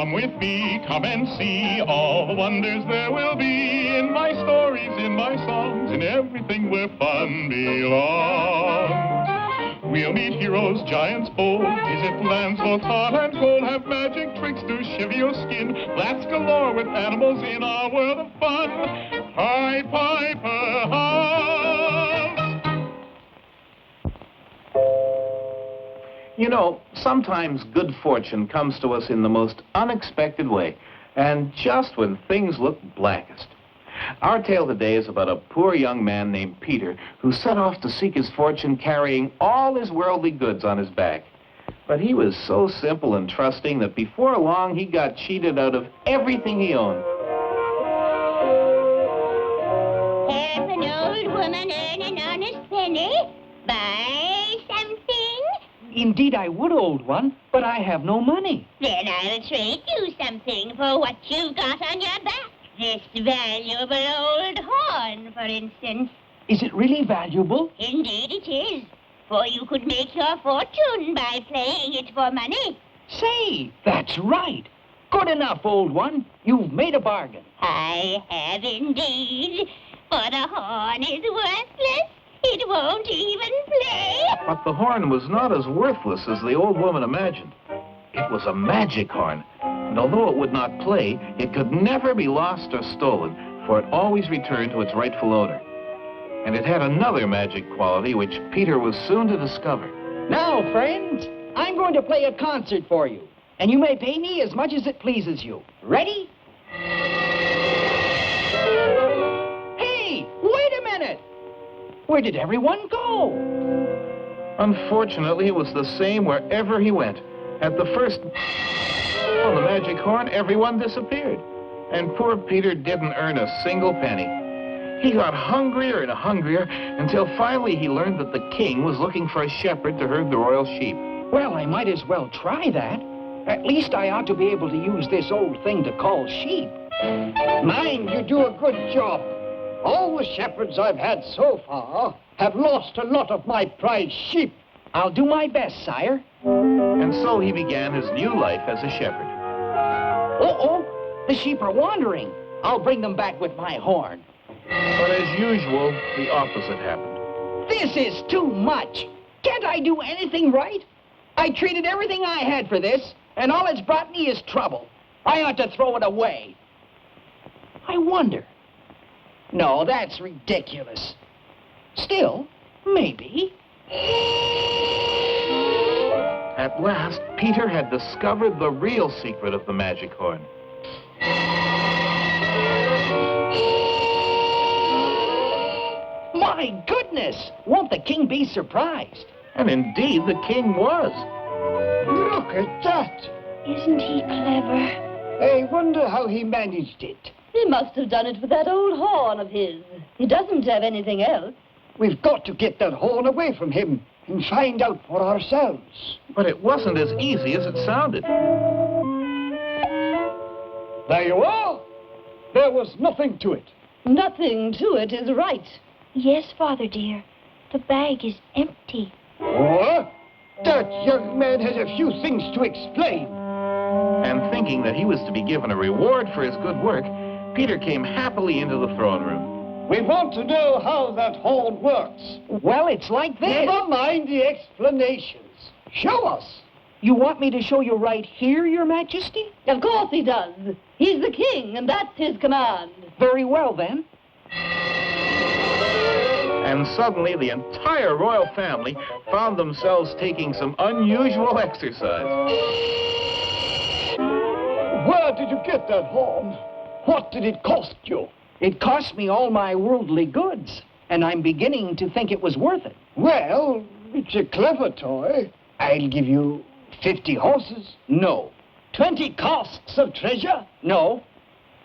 Come with me, come and see all the wonders there will be in my stories, in my songs, in everything where fun belongs. We'll meet heroes, giants bold, visit lands both hot and cold, have magic tricks to shiver your skin, laughs galore with animals in our world of fun. Pied Piper House. You know, sometimes good fortune comes to us in the most unexpected way, and just when things look blackest. Our tale today is about a poor young man named Peter who set off to seek his fortune carrying all his worldly goods on his back. But he was so simple and trusting that before long he got cheated out of everything he owned. Help an old woman earn an honest penny? Buy something? Indeed I would, old one, but I have no money. Then I'll trade you something for what you've got on your back. This valuable old horn, for instance. Is it really valuable? Indeed it is. For you could make your fortune by playing it for money. Say, that's right. Good enough, old one. You've made a bargain. I have indeed. For the horn is worthless. It won't even play. But the horn was not as worthless as the old woman imagined. It was a magic horn, and although it would not play, it could never be lost or stolen, for it always returned to its rightful owner. And it had another magic quality which Peter was soon to discover. Now, friends, I'm going to play a concert for you, and you may pay me as much as it pleases you. Ready? Hey, wait a minute! Where did everyone go? Unfortunately, it was the same wherever he went. At the first on the magic horn, everyone disappeared. And poor Peter didn't earn a single penny. He got hungrier and hungrier until finally he learned that the king was looking for a shepherd to herd the royal sheep. Well, I might as well try that. At least I ought to be able to use this old thing to call sheep. Mind you do a good job. All the shepherds I've had so far have lost a lot of my prize sheep. I'll do my best, sire. And so he began his new life as a shepherd. Uh-oh, the sheep are wandering. I'll bring them back with my horn. But as usual, the opposite happened. This is too much. Can't I do anything right? I traded everything I had for this, and all it's brought me is trouble. I ought to throw it away. I wonder. No, that's ridiculous. Still, maybe. At last, Peter had discovered the real secret of the magic horn. My goodness! Won't the king be surprised? And indeed, the king was. Look at that. Isn't he clever? I wonder how he managed it. He must have done it with that old horn of his. He doesn't have anything else. We've got to get that horn away from him and find out for ourselves. But it wasn't as easy as it sounded. There you are. There was nothing to it. Nothing to it is right. Yes, Father dear. The bag is empty. What? That young man has a few things to explain. And thinking that he was to be given a reward for his good work, Peter came happily into the throne room. We want to know how that horn works. Well, it's like this. Never mind the explanations. Show us. You want me to show you right here, Your Majesty? Of course he does. He's the king, and that's his command. Very well, then. And suddenly, the entire royal family found themselves taking some unusual exercise. Where did you get that horn? What did it cost you? It cost me all my worldly goods, and I'm beginning to think it was worth it. Well, it's a clever toy. I'll give you 50 horses. No. 20 casks of treasure. No.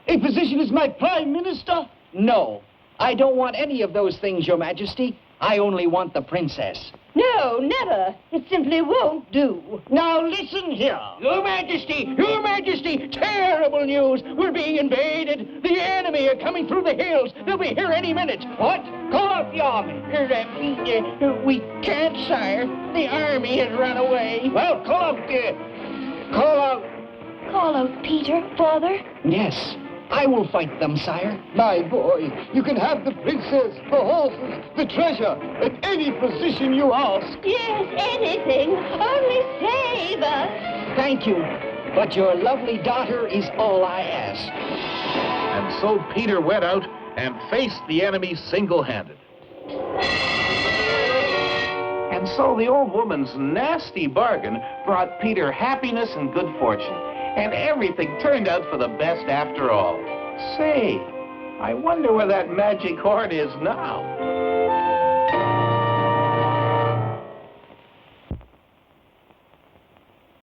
A position as my prime minister. No. I don't want any of those things, Your Majesty. I only want the princess. No, never. It simply won't do. Now listen here. Your Majesty, terrible news. We're being invaded. The enemy are coming through the hills. They'll be here any minute. What? Call out the army. We can't, sire. The army has run away. Well, call out Call out Peter, Father. Yes, I will fight them, sire. My boy, you can have the princess, the horses, the treasure, at any position you ask. Yes, anything. Only save us. Thank you, but your lovely daughter is all I ask. And so Peter went out and faced the enemy single-handed. And so the old woman's nasty bargain brought Peter happiness and good fortune. And everything turned out for the best after all. Say, I wonder where that magic horn is now.